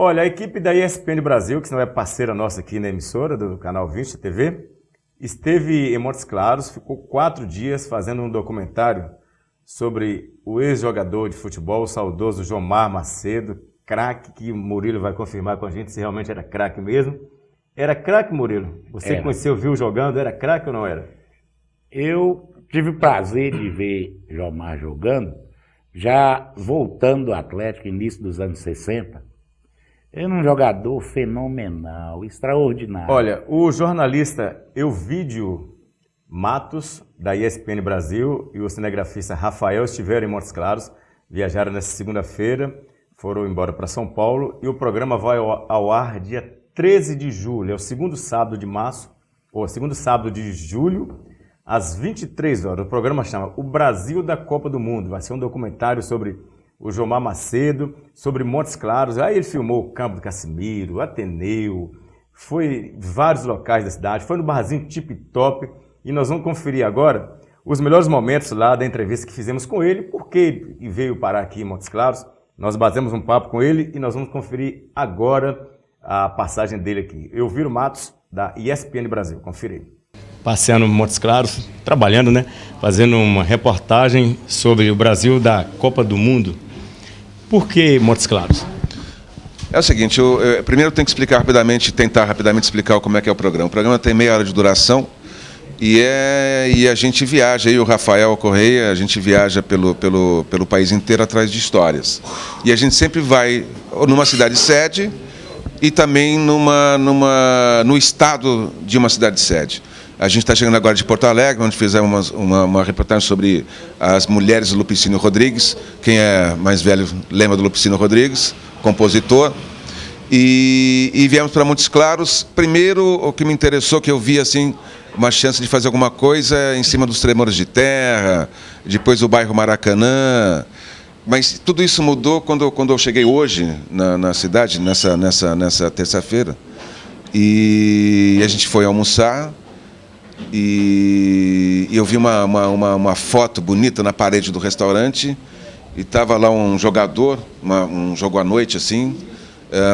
Olha, a equipe da ESPN Brasil, que não é parceira nossa aqui na emissora do Canal 20 TV, esteve em Montes Claros, ficou 4 dias fazendo um documentário sobre o ex-jogador de futebol, o saudoso Jomar Macedo, craque, que o Murilo vai confirmar com a gente se realmente era craque mesmo. Era craque, Murilo? Você conheceu, viu jogando, era craque ou não era? Eu tive o prazer de ver Jomar jogando, já voltando ao Atlético, início dos anos 60. Ele é um jogador fenomenal, extraordinário. Olha, o jornalista Elvídio Matos, da ESPN Brasil, e o cinegrafista Rafael estiveram em Montes Claros, viajaram nessa segunda-feira, foram embora para São Paulo, e o programa vai ao ar dia 13 de julho, é o segundo sábado de março, ou segundo sábado de julho, às 23 horas. O programa chama O Brasil da Copa do Mundo, vai ser um documentário sobre o Jomar Macedo, sobre Montes Claros. Aí ele filmou o Campo do Casimiro, Ateneu, foi em vários locais da cidade, foi no barzinho Tip Top, e nós vamos conferir agora os melhores momentos lá da entrevista que fizemos com ele, porque veio parar aqui em Montes Claros. Nós batemos um papo com ele e nós vamos conferir agora a passagem dele aqui. Elvídio Matos, da ESPN Brasil, confira aí. Passeando em Montes Claros, trabalhando, né? Fazendo uma reportagem sobre o Brasil da Copa do Mundo. Por que Montes Claros? É o seguinte, primeiro eu tenho que explicar rapidamente, tentar rapidamente explicar como é que é o programa. O programa tem meia hora de duração e a gente viaja, eu e o Rafael Correia, a gente viaja pelo país inteiro atrás de histórias. E a gente sempre vai numa cidade sede e também no estado de uma cidade sede. A gente está chegando agora de Porto Alegre, onde fizemos uma reportagem sobre as mulheres do Lupicínio Rodrigues. Quem é mais velho lembra do Lupicínio Rodrigues, compositor. E viemos para Montes Claros. Primeiro, o que me interessou, que eu vi assim, uma chance de fazer alguma coisa em cima dos tremores de terra, depois o bairro Maracanã. Mas tudo isso mudou quando eu cheguei hoje na cidade, nessa terça-feira. E a gente foi almoçar. E eu vi uma foto bonita na parede do restaurante e estava lá um jogador, um jogo à noite assim,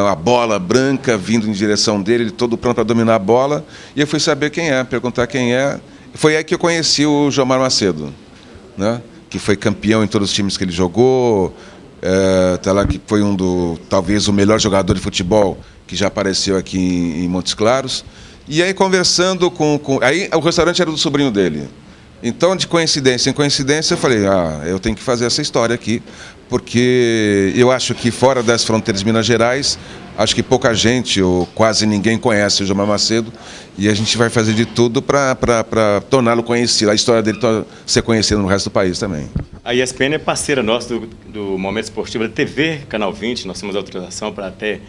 a bola branca vindo em direção dele, ele todo pronto para dominar a bola, e eu fui saber quem é, perguntar quem é. Foi aí que eu conheci o Jomar Macedo, né? Que foi campeão em todos os times que ele jogou, tá lá, que foi talvez o melhor jogador de futebol que já apareceu aqui em Montes Claros. E aí, conversando aí o restaurante era do sobrinho dele. Então, de coincidência em coincidência, eu falei, eu tenho que fazer essa história aqui, porque eu acho que fora das fronteiras de Minas Gerais, acho que pouca gente, ou quase ninguém conhece o Jomar Macedo, e a gente vai fazer de tudo para torná-lo conhecido, a história dele ser conhecida no resto do país também. A ESPN é parceira nossa do Momento Esportivo da TV, Canal 20, nós temos autorização para até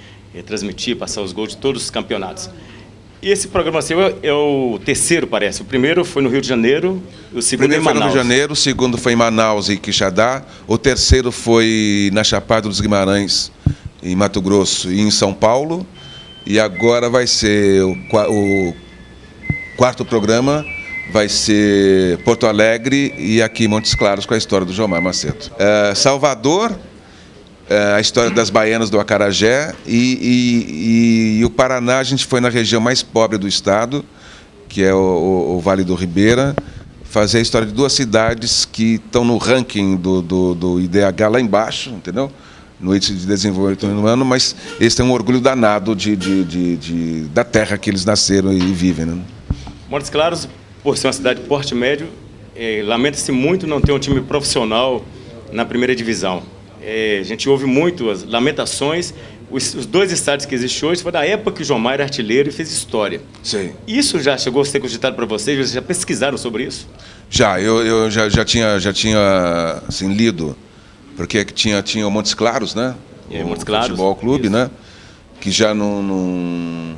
transmitir, passar os gols de todos os campeonatos. E esse programa seu é o terceiro, parece. O primeiro foi no Rio de Janeiro, o segundo em Manaus. Foi no Rio de Janeiro, o segundo foi em Manaus e Quixadá, o terceiro foi na Chapada dos Guimarães, em Mato Grosso e em São Paulo. E agora vai ser o quarto programa, vai ser Porto Alegre e aqui Montes Claros com a história do Jomar Macedo. Salvador, a história das baianas do acarajé e o Paraná, a gente foi na região mais pobre do estado, que é o Vale do Ribeira, fazer a história de duas cidades que estão no ranking do IDH lá embaixo, entendeu? No índice de desenvolvimento humano, mas eles têm um orgulho danado da terra que eles nasceram e vivem, né? Montes Claros, por ser uma cidade de porte médio, lamenta-se muito não ter um time profissional na primeira divisão. A gente ouve muito as lamentações. Os dois estádios que existem hoje foi da época que o Jomar era artilheiro e fez história. Sim. Isso já chegou a ser cogitado para vocês? Vocês já pesquisaram sobre isso? Eu já tinha assim, lido, porque tinha o Montes Claros, né? Montes Claros. Futebol Clube, isso, né? Que já não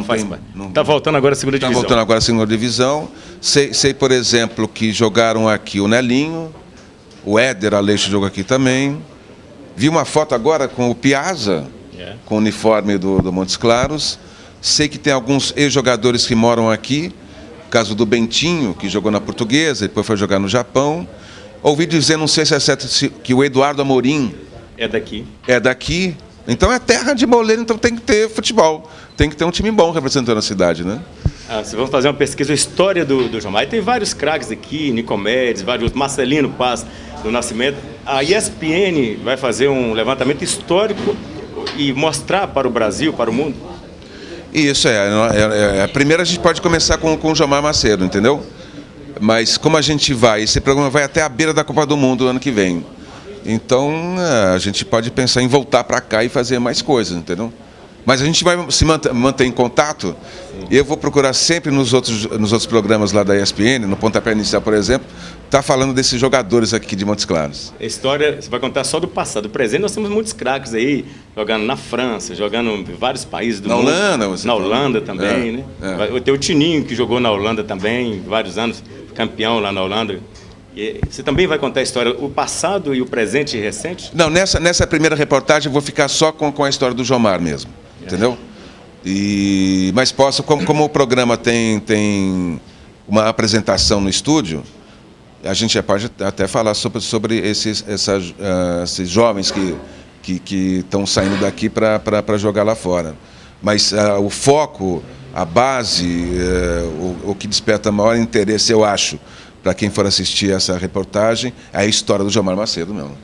faz mais. Está voltando agora a segunda divisão. Está voltando agora a segunda divisão. Sei, por exemplo, que jogaram aqui o Nelinho, o Éder Aleixo jogou aqui também. Vi uma foto agora com o Piazza, com o uniforme do Montes Claros. Sei que tem alguns ex-jogadores que moram aqui. O caso do Bentinho, que jogou na Portuguesa, depois foi jogar no Japão. Ouvi dizer, não sei se é certo, que o Eduardo Amorim é daqui. É daqui. Então é terra de moleiro, então tem que ter futebol. Tem que ter um time bom representando a cidade, né? Se vamos fazer uma pesquisa, a história do Jomar. E tem vários craques aqui, Nicomedes, vários outros, Marcelino Paz, do Nascimento. A ESPN vai fazer um levantamento histórico e mostrar para o Brasil, para o mundo? Isso, primeiro a gente pode começar com o Jomar Macedo, entendeu? Mas como a gente esse programa vai até a beira da Copa do Mundo ano que vem. Então a gente pode pensar em voltar para cá e fazer mais coisas, entendeu? Mas a gente vai se manter em contato. Eu vou procurar sempre nos outros programas lá da ESPN, no Pontapé Inicial, por exemplo, tá falando desses jogadores aqui de Montes Claros. A história, você vai contar só do passado. Do presente, nós temos muitos craques aí, jogando na França, jogando em vários países do mundo. Na Holanda também, né? Vai ter o Tininho, que jogou na Holanda também, vários anos, campeão lá na Holanda. E você também vai contar a história, o passado e o presente e recente? Não, nessa primeira reportagem eu vou ficar só com a história do Jomar mesmo. Entendeu? Mas posso, como o programa tem uma apresentação no estúdio, a gente já pode até falar sobre esses jovens que estão saindo daqui para jogar lá fora. Mas o foco, a base, o que desperta maior interesse, eu acho, para quem for assistir essa reportagem, é a história do Jomar Macedo mesmo.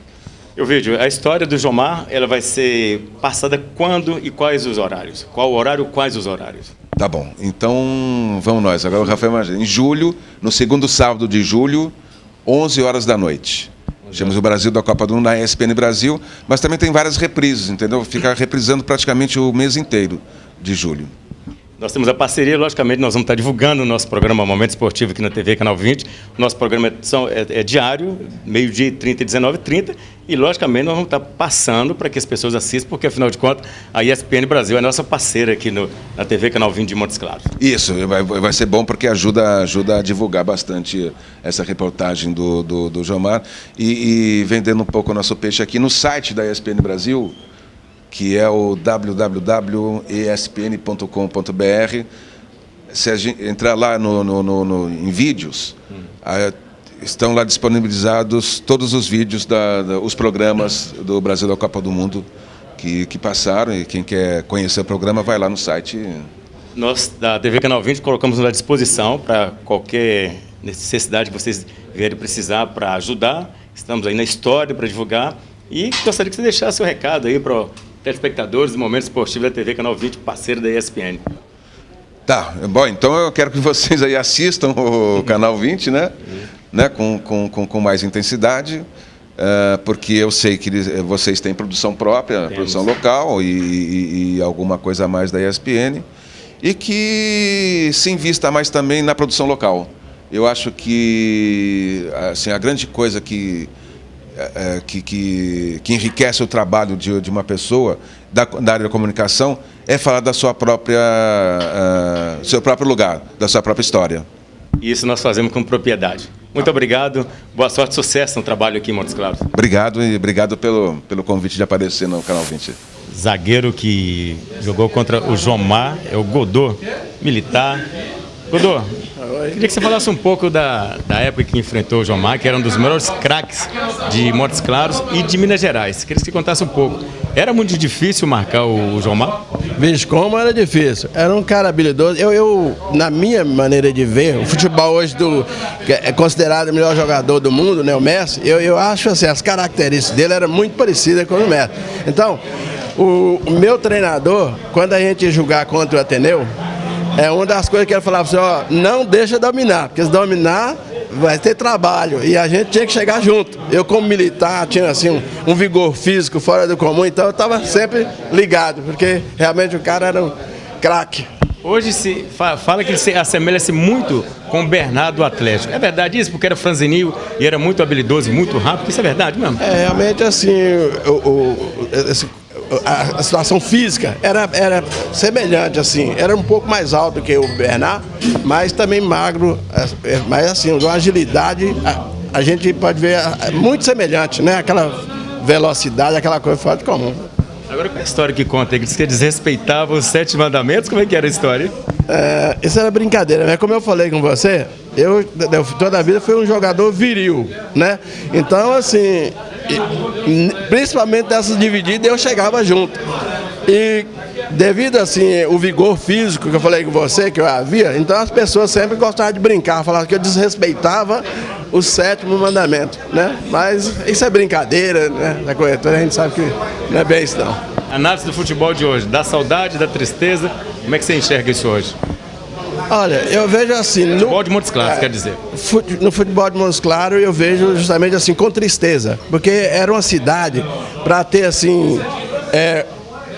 O vídeo, a história do Jomar, ela vai ser passada quando e quais os horários? Qual o horário, quais os horários? Tá bom, então vamos nós. Agora o Rafael imagina. Em julho, no segundo sábado de julho, 11 horas da noite. Temos o Brasil da Copa do Mundo na ESPN Brasil, mas também tem várias reprises, entendeu? Fica reprisando praticamente o mês inteiro de julho. Nós temos a parceria, logicamente, nós vamos estar divulgando o nosso programa Momento Esportivo aqui na TV Canal 20. O nosso programa é diário, meio-dia e 30 e 19h30. E, logicamente, nós vamos estar passando para que as pessoas assistam, porque, afinal de contas, a ESPN Brasil é a nossa parceira aqui na TV Canal 20 de Montes Claros. Isso, vai ser bom porque ajuda a divulgar bastante essa reportagem do Jomar. E vendendo um pouco o nosso peixe aqui no site da ESPN Brasil, que é o www.espn.com.br. Se a gente entrar lá em vídeos, estão lá disponibilizados todos os vídeos, os programas do Brasil da Copa do Mundo que passaram, e quem quer conhecer o programa vai lá no site. Nós, da TV Canal 20, colocamos à disposição para qualquer necessidade que vocês vierem precisar para ajudar. Estamos aí na história para divulgar e gostaria que você deixasse o recado aí para telespectadores do Momento Esportivo da TV Canal 20, parceiro da ESPN. Tá, bom, então eu quero que vocês aí assistam o Canal 20, né? Com mais intensidade, porque eu sei que vocês têm produção própria, produção local e alguma coisa a mais da ESPN, e que se invista mais também na produção local. Eu acho que assim, a grande coisa que enriquece o trabalho de uma pessoa da área da comunicação é falar da sua seu próprio lugar, da sua própria história. Isso nós fazemos com propriedade. Muito obrigado, boa sorte e sucesso no trabalho aqui em Montes Claros. Obrigado e obrigado pelo convite de aparecer no Canal 20. Zagueiro que jogou contra o Jomar, é o Godô, militar. Godô, queria que você falasse um pouco da época que enfrentou o Jomar, que era um dos melhores craques de Montes Claros e de Minas Gerais. Queria que você contasse um pouco. Era muito difícil marcar o Jomar? Veja como era difícil. Era um cara habilidoso. Eu, na minha maneira de ver, o futebol hoje que é considerado o melhor jogador do mundo, né, o Messi, eu acho assim, as características dele eram muito parecidas com o Messi. Então, o meu treinador, quando a gente ia jogar contra o Ateneu, uma das coisas que ele falava assim, ó, não deixa dominar, porque se dominar vai ter trabalho, e a gente tinha que chegar junto. Eu, como militar, tinha assim um vigor físico fora do comum, então eu estava sempre ligado, porque realmente o cara era um craque. Hoje se fala que ele se assemelha-se muito com o Bernardo do Atlético. É verdade isso? Porque era franzinil e era muito habilidoso e muito rápido, isso é verdade mesmo? Realmente assim, a situação física era semelhante, assim, era um pouco mais alto que o Bernard, mas também magro, mas assim, uma agilidade, a gente pode ver muito semelhante, né? Aquela velocidade, aquela coisa fora de comum. Agora, qual é a história que conta? Ele disse que desrespeitava os 7 mandamentos, como é que era a história? Isso era brincadeira, mas como eu falei com você, eu toda a vida fui um jogador viril, né? Então, assim, principalmente dessas divididas, eu chegava junto. E devido, assim, o vigor físico que eu falei com você, que eu havia, então as pessoas sempre gostavam de brincar, falavam que eu desrespeitava o 7º mandamento, né? Mas isso é brincadeira, né? Da corretora, a gente sabe que não é bem isso, não. Análise do futebol de hoje, da saudade, da tristeza, como é que você enxerga isso hoje? Olha, eu vejo assim... No futebol de Montes Claros, quer dizer. No futebol de Montes Claros eu vejo justamente assim, com tristeza, porque era uma cidade para ter assim...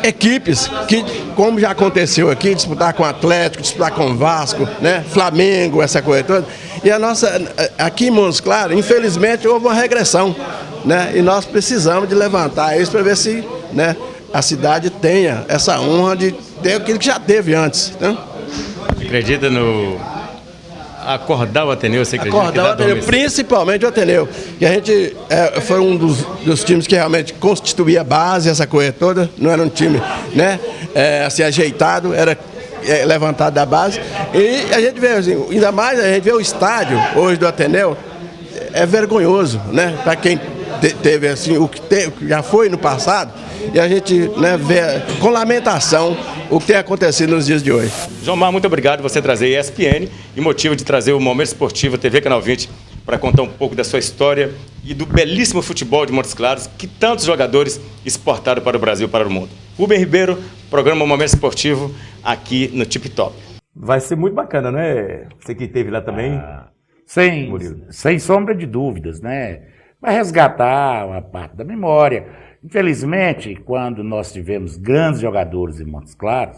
equipes que, como já aconteceu aqui, disputar com o Atlético, disputar com o Vasco, né? Flamengo, essa coisa toda. E a nossa, aqui em Montes Claros, infelizmente, houve uma regressão, né? E nós precisamos de levantar isso para ver se, né, a cidade tenha essa honra de ter aquilo que já teve antes, né? Acredita no acordar o Ateneu? Você acredita acordar o Ateneu, principalmente o Ateneu, que a gente foi um dos times que realmente constituía a base, essa coisa toda, não era um time, né, assim, ajeitado, era levantado da base, e a gente vê, assim, ainda mais a gente vê o estádio hoje do Ateneu, é vergonhoso, né, para quem teve assim, o que já foi no passado, e a gente, né, vê com lamentação o que tem acontecido nos dias de hoje. Jomar, muito obrigado por você trazer a ESPN e motivo de trazer o Momento Esportivo TV Canal 20 para contar um pouco da sua história e do belíssimo futebol de Montes Claros que tantos jogadores exportaram para o Brasil e para o mundo. Rubem Ribeiro, programa Momento Esportivo aqui no Tip Top. Vai ser muito bacana, né? Você que esteve lá também. Sem sombra de dúvidas, né? Vai resgatar uma parte da memória. Infelizmente, quando nós tivemos grandes jogadores em Montes Claros,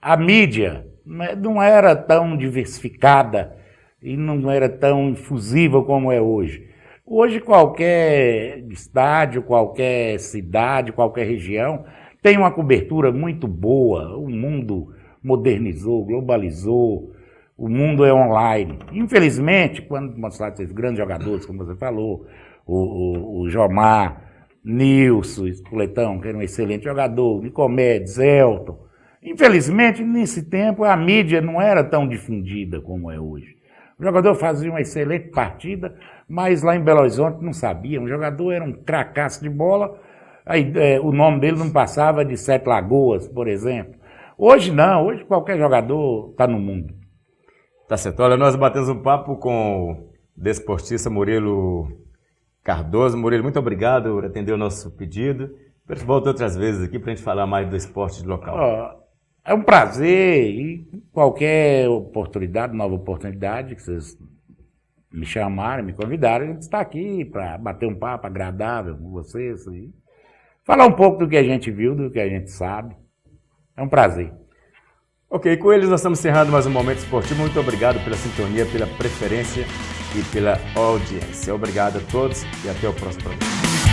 a mídia não era tão diversificada e não era tão infusiva como é hoje. Hoje, qualquer estádio, qualquer cidade, qualquer região tem uma cobertura muito boa. O mundo modernizou, globalizou, o mundo é online. Infelizmente, quando Montes Claros teve grandes jogadores, como você falou, o Jomar, Nilson, Espoletão, que era um excelente jogador, Nicomedes, Elton. Infelizmente, nesse tempo, a mídia não era tão difundida como é hoje. O jogador fazia uma excelente partida, mas lá em Belo Horizonte não sabia. O jogador era um cracaço de bola, aí, o nome dele não passava de 7 Lagoas, por exemplo. Hoje não, hoje qualquer jogador está no mundo. Tá certo. Olha, nós batemos um papo com o desportista Murilo Cardoso. Murilo, muito obrigado por atender o nosso pedido. Espero que volte outras vezes aqui para a gente falar mais do esporte local. É um prazer e qualquer oportunidade, nova oportunidade que vocês me chamarem, me convidarem, a gente está aqui para bater um papo agradável com vocês e falar um pouco do que a gente viu, do que a gente sabe. É um prazer. Ok, com eles nós estamos encerrando mais um Momento Esportivo. Muito obrigado pela sintonia, pela preferência e pela audiência. Obrigado a todos e até o próximo programa.